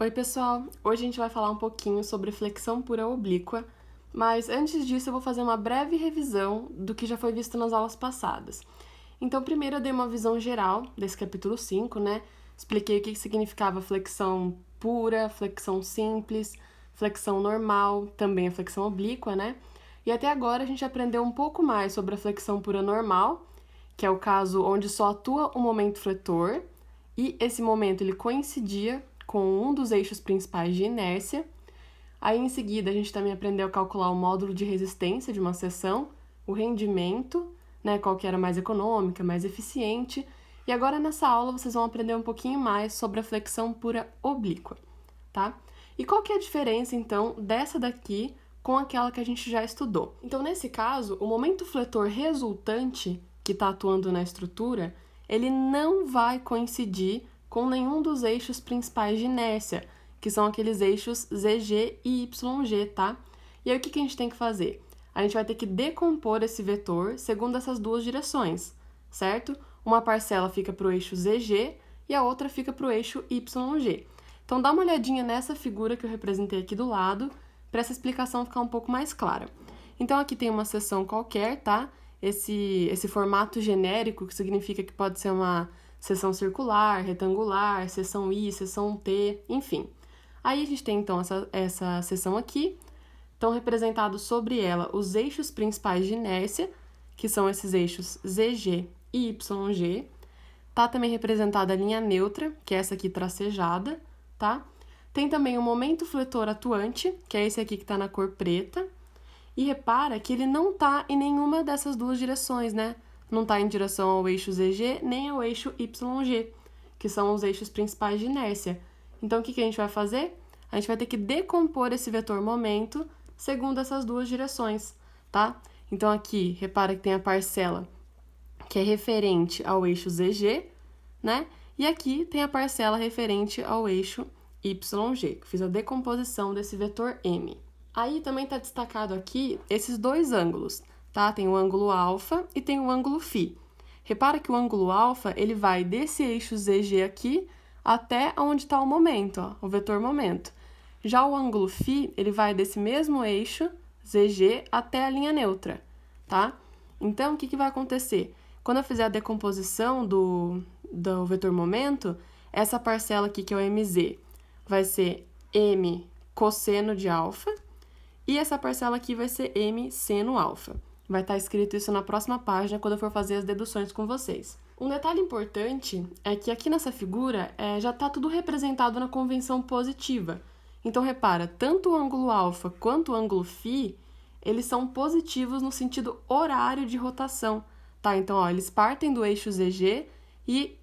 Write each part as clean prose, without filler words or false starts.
Oi, pessoal! Hoje a gente vai falar um pouquinho sobre flexão pura oblíqua, mas antes disso eu vou fazer uma breve revisão do que já foi visto nas aulas passadas. Então, primeiro eu dei uma visão geral desse capítulo 5, né? Expliquei o que significava flexão pura, flexão simples, flexão normal, também a flexão oblíqua, né? E até agora a gente aprendeu um pouco mais sobre a flexão pura normal, que é o caso onde só atua o momento fletor, e esse momento ele coincidia com um dos eixos principais de inércia. Aí, em seguida, a gente também aprendeu a calcular o módulo de resistência de uma seção, o rendimento, né, qual que era mais econômica, mais eficiente. E agora, nessa aula, vocês vão aprender um pouquinho mais sobre a flexão pura oblíqua, tá? E qual que é a diferença, então, dessa daqui com aquela que a gente já estudou? Então, nesse caso, o momento fletor resultante, que está atuando na estrutura, ele não vai coincidir com nenhum dos eixos principais de inércia, que são aqueles eixos ZG e YG, tá? E aí o que a gente tem que fazer? A gente vai ter que decompor esse vetor segundo essas duas direções, certo? Uma parcela fica para o eixo ZG e a outra fica para o eixo YG. Então dá uma olhadinha nessa figura que eu representei aqui do lado, para essa explicação ficar um pouco mais clara. Então aqui tem uma seção qualquer, tá? Esse formato genérico, que significa que pode ser uma seção circular, retangular, seção I, seção T, enfim. Aí a gente tem então essa seção aqui, estão representados sobre ela os eixos principais de inércia, que são esses eixos ZG e YG. Tá também representada a linha neutra, que é essa aqui tracejada, tá? Tem também o momento fletor atuante, que é esse aqui que está na cor preta. E repara que ele não está em nenhuma dessas duas direções, né? Não está em direção ao eixo ZG nem ao eixo YG, que são os eixos principais de inércia. Então, o que a gente vai fazer? A gente vai ter que decompor esse vetor momento segundo essas duas direções, tá? Então, aqui, repara que tem a parcela que é referente ao eixo ZG, né? E aqui tem a parcela referente ao eixo YG, que fiz a decomposição desse vetor M. Aí também está destacado aqui esses dois ângulos, tá? Tem o ângulo alfa e tem o ângulo φ. Repara que o ângulo alfa, ele vai desse eixo ZG aqui até onde está o momento, ó, o vetor momento. Já o ângulo φ, ele vai desse mesmo eixo ZG até a linha neutra, tá? Então, o que vai acontecer? Quando eu fizer a decomposição do vetor momento, essa parcela aqui, que é o MZ, vai ser M cosseno de alfa, e essa parcela aqui vai ser M seno alfa. Vai estar escrito isso na próxima página, quando eu for fazer as deduções com vocês. Um detalhe importante é que aqui nessa figura já está tudo representado na convenção positiva. Então, repara, tanto o ângulo alfa quanto o ângulo φ, eles são positivos no sentido horário de rotação, tá? Então, ó, eles partem do eixo ZG e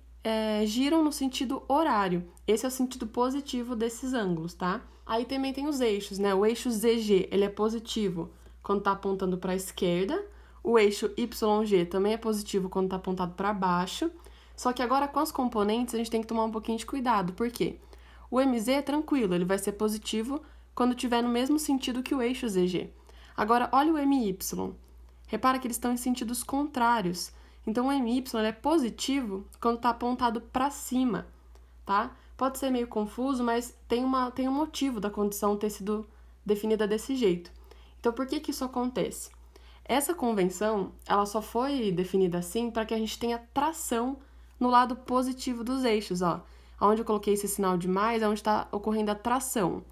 giram no sentido horário. Esse é o sentido positivo desses ângulos, tá? Aí também tem os eixos, né? O eixo ZG, ele é positivo quando está apontando para a esquerda. O eixo YG também é positivo quando está apontado para baixo. Só que agora, com os componentes, a gente tem que tomar um pouquinho de cuidado. Por quê? O MZ é tranquilo, ele vai ser positivo quando estiver no mesmo sentido que o eixo ZG. Agora, olha o MY. Repara que eles estão em sentidos contrários. Então, o MY é positivo quando está apontado para cima, tá? Pode ser meio confuso, mas tem um motivo da condição ter sido definida desse jeito. Então, por que isso acontece? Essa convenção, ela só foi definida assim para que a gente tenha tração no lado positivo dos eixos, ó. Onde eu coloquei esse sinal de mais é onde está ocorrendo a tração.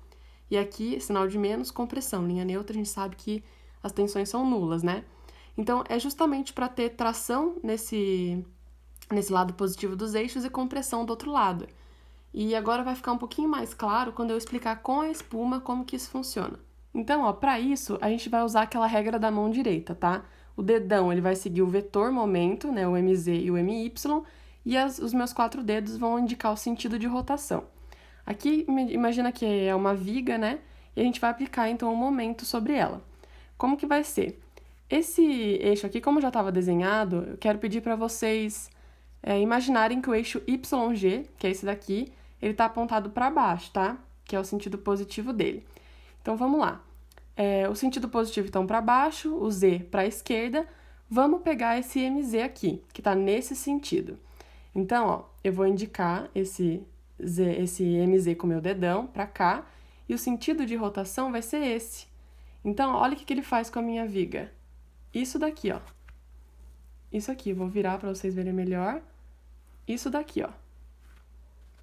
E aqui, sinal de menos, compressão. Linha neutra, a gente sabe que as tensões são nulas, né? Então, é justamente para ter tração nesse lado positivo dos eixos e compressão do outro lado. E agora vai ficar um pouquinho mais claro quando eu explicar com a espuma como que isso funciona. Então, ó, para isso, a gente vai usar aquela regra da mão direita, tá? O dedão, ele vai seguir o vetor momento, né, o MZ e o MY, e os meus 4 dedos vão indicar o sentido de rotação. Aqui, imagina que é uma viga, né? E a gente vai aplicar, então, o momento sobre ela. Como que vai ser? Esse eixo aqui, como já estava desenhado, eu quero pedir para vocês imaginarem que o eixo YG, que é esse daqui, ele está apontado para baixo, tá? Que é o sentido positivo dele. Então, vamos lá. O sentido positivo, então, para baixo, o Z para a esquerda. Vamos pegar esse MZ aqui, que está nesse sentido. Então, ó, eu vou indicar esse esse MZ com o meu dedão para cá, e o sentido de rotação vai ser esse. Então, olha o que ele faz com a minha viga. Isso daqui, ó. Isso aqui, eu vou virar para vocês verem melhor. Isso daqui, ó.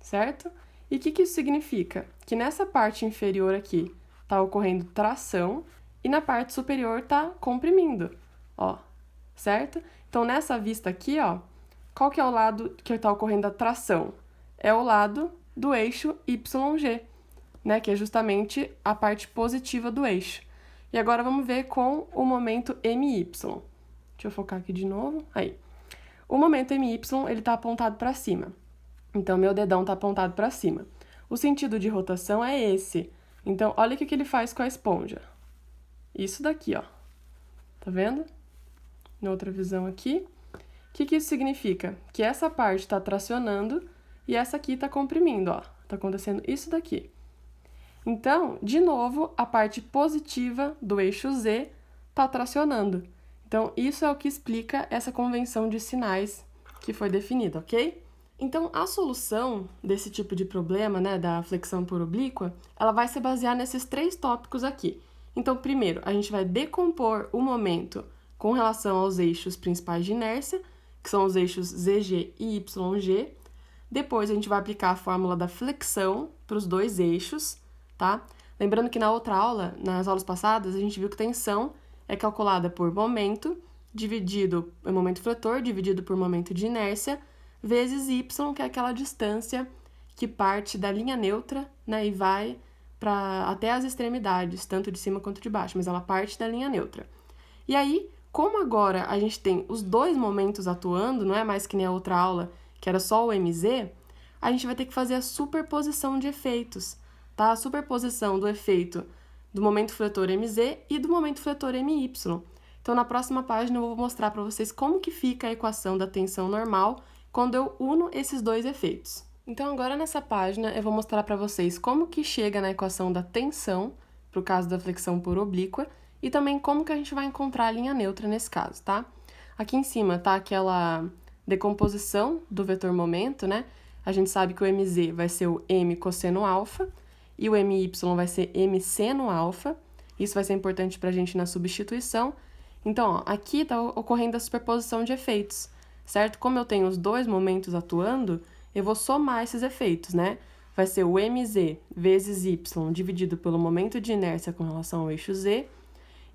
Certo? E o que isso significa? Que nessa parte inferior aqui tá ocorrendo tração e na parte superior tá comprimindo, ó. Certo? Então, nessa vista aqui, ó, qual que é o lado que tá ocorrendo a tração? É o lado do eixo YG, né? Que é justamente a parte positiva do eixo. E agora vamos ver com o momento MY. Deixa eu focar aqui de novo. Aí. O momento MY, ele tá apontado para cima. Então, meu dedão tá apontado para cima. O sentido de rotação é esse. Então, olha o que ele faz com a esponja. Isso daqui, ó. Tá vendo? Na outra visão aqui. O que isso significa? Que essa parte tá tracionando e essa aqui tá comprimindo, ó. Tá acontecendo isso daqui. Então, de novo, a parte positiva do eixo Z tá tracionando. Então, isso é o que explica essa convenção de sinais que foi definida, ok? Então, a solução desse tipo de problema, né, da flexão por oblíqua, ela vai se basear nesses 3 tópicos aqui. Então, primeiro, a gente vai decompor o momento com relação aos eixos principais de inércia, que são os eixos ZG e YG. Depois, a gente vai aplicar a fórmula da flexão para os 2 eixos, tá? Lembrando que na outra aula, nas aulas passadas, a gente viu que tensão é calculada por momento, momento fletor, dividido por momento de inércia, vezes y, que é aquela distância que parte da linha neutra, né, e vai até as extremidades, tanto de cima quanto de baixo, mas ela parte da linha neutra. E aí, como agora a gente tem os 2 momentos atuando, não é mais que nem a outra aula, que era só o MZ, a gente vai ter que fazer a superposição de efeitos, tá? A superposição do efeito do momento fletor MZ e do momento fletor MY. Então, na próxima página, eu vou mostrar para vocês como que fica a equação da tensão normal quando eu uno esses 2 efeitos. Então, agora nessa página, eu vou mostrar para vocês como que chega na equação da tensão, para o caso da flexão por oblíqua, e também como que a gente vai encontrar a linha neutra nesse caso, tá? Aqui em cima tá aquela decomposição do vetor momento, né? A gente sabe que o MZ vai ser o M cosseno alfa, e o MY vai ser M seno alfa. Isso vai ser importante para a gente na substituição. Então, ó, aqui está ocorrendo a superposição de efeitos, certo? Como eu tenho os 2 momentos atuando, eu vou somar esses efeitos, né? Vai ser o MZ vezes Y dividido pelo momento de inércia com relação ao eixo Z,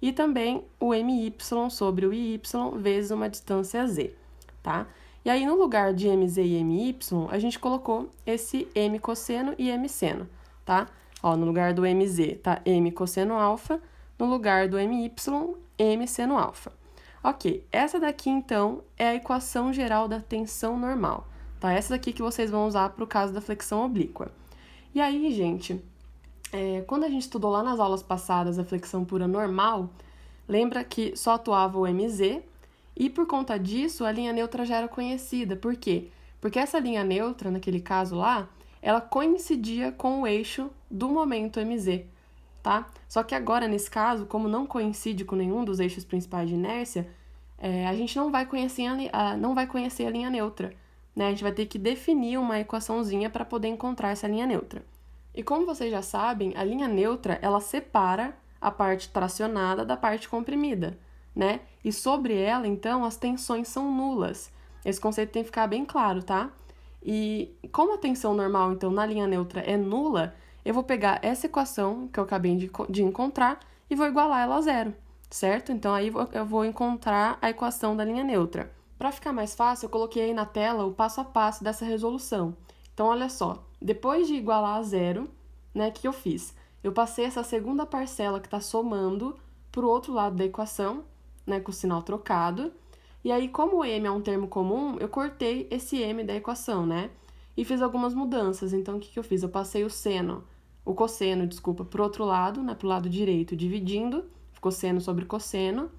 e também o MY sobre o IY vezes uma distância Z, tá? E aí, no lugar de MZ e MY, a gente colocou esse M cosseno e M seno, tá? Ó, no lugar do MZ tá M cosseno alfa, no lugar do MY, M seno alfa. Ok, essa daqui, então, é a equação geral da tensão normal, tá? Essa daqui que vocês vão usar para o caso da flexão oblíqua. E aí, gente, quando a gente estudou lá nas aulas passadas a flexão pura normal, lembra que só atuava o MZ, e por conta disso, a linha neutra já era conhecida. Por quê? Porque essa linha neutra, naquele caso lá, ela coincidia com o eixo do momento MZ, tá? Só que agora, nesse caso, como não coincide com nenhum dos eixos principais de inércia, a gente não vai conhecer a linha neutra, né? A gente vai ter que definir uma equaçãozinha para poder encontrar essa linha neutra. E como vocês já sabem, a linha neutra, ela separa a parte tracionada da parte comprimida, né? E sobre ela, então, as tensões são nulas. Esse conceito tem que ficar bem claro, tá? E como a tensão normal, então, na linha neutra é nula, eu vou pegar essa equação que eu acabei de encontrar e vou igualar ela a zero, certo? Então, aí eu vou encontrar a equação da linha neutra. Para ficar mais fácil, eu coloquei aí na tela o passo a passo dessa resolução. Então, olha só, depois de igualar a zero, né, o que eu fiz? Eu passei essa segunda parcela que está somando para o outro lado da equação, né, com o sinal trocado. E aí, como o M é um termo comum, eu cortei esse M da equação, né? E fiz algumas mudanças. Então, o que eu fiz? Eu passei o cosseno, para o outro lado, né, para o lado direito, dividindo, ficou seno sobre cosseno.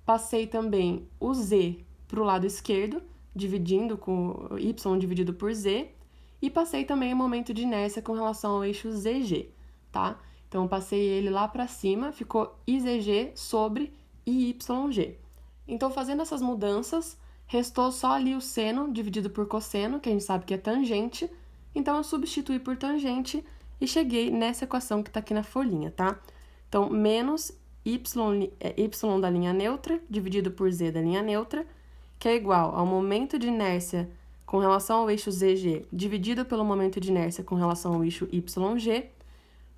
Passei também o Z para o lado esquerdo, dividindo com Y dividido por Z. E passei também o momento de inércia com relação ao eixo ZG, tá? Então, eu passei ele lá para cima, ficou IZG sobre IYG. Então, fazendo essas mudanças, restou só ali o seno dividido por cosseno, que a gente sabe que é tangente, Então, eu substituí por tangente e cheguei nessa equação que está aqui na folhinha, tá? Então, menos y da linha neutra dividido por z da linha neutra, que é igual ao momento de inércia com relação ao eixo ZG dividido pelo momento de inércia com relação ao eixo YG,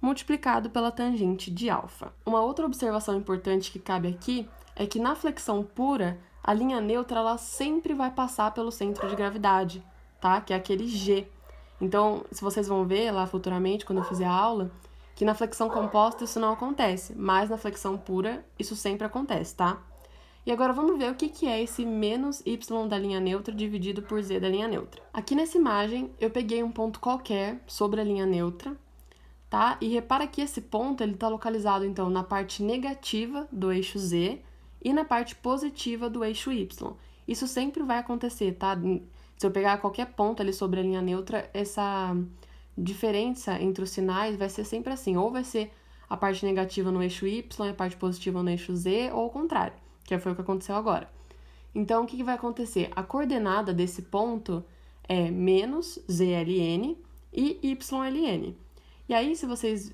multiplicado pela tangente de alfa. Uma outra observação importante que cabe aqui é que na flexão pura, a linha neutra ela sempre vai passar pelo centro de gravidade, tá? Que é aquele G. Então, se vocês vão ver lá futuramente, quando eu fizer a aula, que na flexão composta isso não acontece, mas na flexão pura isso sempre acontece, tá? E agora vamos ver o que é esse menos y da linha neutra dividido por z da linha neutra. Aqui nessa imagem, eu peguei um ponto qualquer sobre a linha neutra, tá? E repara que esse ponto ele está localizado, então, na parte negativa do eixo z e na parte positiva do eixo y. Isso sempre vai acontecer, tá? Se eu pegar qualquer ponto ali sobre a linha neutra, essa diferença entre os sinais vai ser sempre assim, ou vai ser a parte negativa no eixo y e a parte positiva no eixo z, ou o contrário, que foi o que aconteceu agora. Então, o que vai acontecer? A coordenada desse ponto é menos zln e yln. E aí, se vocês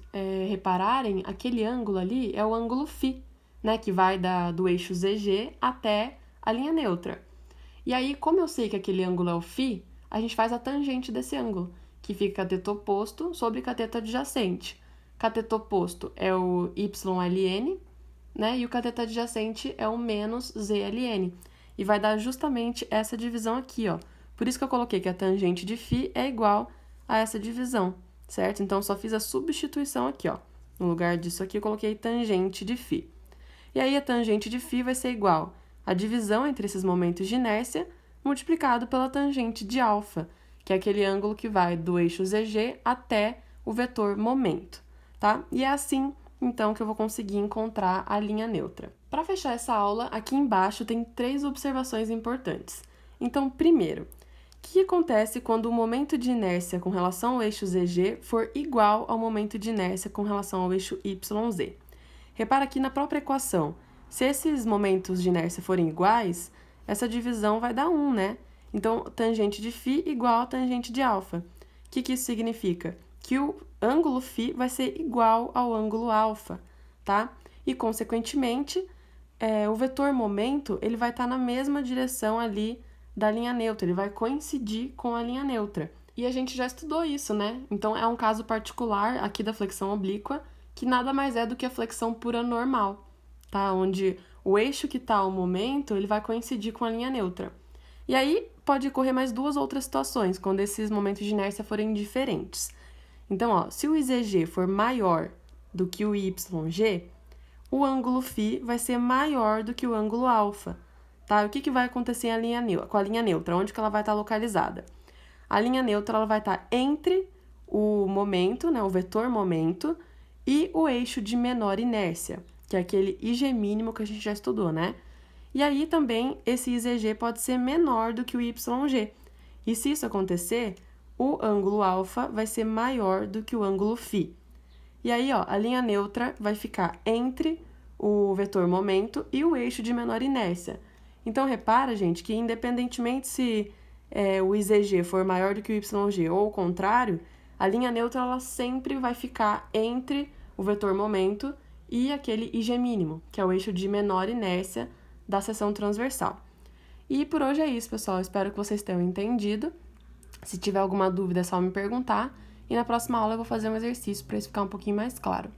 repararem, aquele ângulo ali é o ângulo φ, né, que vai do eixo ZG até a linha neutra. E aí, como eu sei que aquele ângulo é o φ, a gente faz a tangente desse ângulo, que fica cateto oposto sobre cateto adjacente. Cateto oposto é o YLN, né, e o cateto adjacente é o menos ZLN. E vai dar justamente essa divisão aqui, ó. Por isso que eu coloquei que a tangente de φ é igual a essa divisão, certo? Então, só fiz a substituição aqui, ó. No lugar disso aqui, eu coloquei tangente de φ. E aí, a tangente de φ vai ser igual a divisão entre esses momentos de inércia multiplicado pela tangente de alfa, que é aquele ângulo que vai do eixo ZG até o vetor momento, tá? E é assim, então, que eu vou conseguir encontrar a linha neutra. Para fechar essa aula, aqui embaixo tem 3 observações importantes. Então, primeiro, o que acontece quando o momento de inércia com relação ao eixo ZG for igual ao momento de inércia com relação ao eixo YZ? Repara aqui na própria equação. Se esses momentos de inércia forem iguais, essa divisão vai dar 1, né? Então, tangente de φ igual a tangente de alfa. O que isso significa? Que o ângulo φ vai ser igual ao ângulo alfa, tá? E, consequentemente, o vetor momento ele vai estar na mesma direção ali da linha neutra, ele vai coincidir com a linha neutra. E a gente já estudou isso, né? Então, é um caso particular aqui da flexão oblíqua, que nada mais é do que a flexão pura normal, tá? Onde o eixo que está ao momento, ele vai coincidir com a linha neutra. E aí, pode ocorrer mais 2 outras situações, quando esses momentos de inércia forem diferentes. Então, ó, se o IZG for maior do que o YG, o ângulo φ vai ser maior do que o ângulo alfa, tá? O que vai acontecer com a linha neutra? Onde que ela vai estar localizada? A linha neutra ela vai estar entre o momento, né, o vetor momento, e o eixo de menor inércia, que é aquele IG mínimo que a gente já estudou, né? E aí também esse IZG pode ser menor do que o YG. E se isso acontecer, o ângulo alfa vai ser maior do que o ângulo φ. E aí, ó, a linha neutra vai ficar entre o vetor momento e o eixo de menor inércia. Então, repara, gente, que independentemente se o IZG for maior do que o YG ou o contrário, a linha neutra ela sempre vai ficar entre o vetor momento e aquele IG mínimo, que é o eixo de menor inércia da seção transversal. E por hoje é isso, pessoal. Espero que vocês tenham entendido. Se tiver alguma dúvida, é só me perguntar. E na próxima aula eu vou fazer um exercício para isso ficar um pouquinho mais claro.